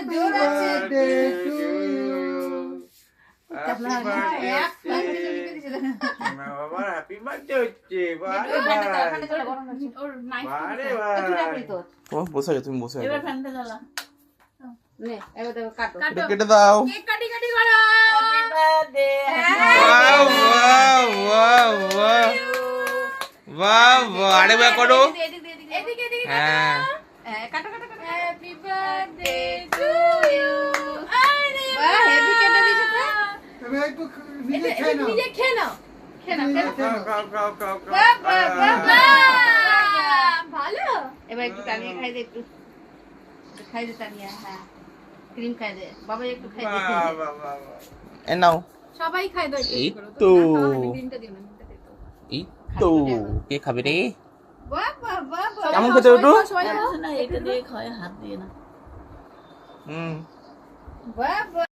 জোর আছে বাবা হ্যাপি বার্থডে হচ্ছে বারে বারে ও বসে আছো তুমি বসে এবার আছো ফ্যানটা জ্বালা নে এবার দেখো কাটো এটা কেটে দাও কেক কাটি কাটি করো happy birthday wow wow wow wow wow wow আরেকবার করো এদিকে এদিকে হ্যাঁ কাটো কাটো কাটো হ্যাপি বার্থডে টু ইউ আরে বাহ হেভি কেটে দিয়েছে তো তুমি একটু এটা নিজে খেয়ে নাও খাও ভালো এবার একটু টানিয়ে খাই দে একটু খাই দে টানিয়ে হ্যাঁ ক্রিম খাই দে বাবা একটু খাই দে এ নাও সবাই খাই দাও এই তো ক্রিমটা দিও না এই তো কে খাবে রে বাহ বাহ বাহ কেমন খেতে ওটু সবাই না এটা দিয়ে খায় হাত দিয়ে না হুম বাহ বাহ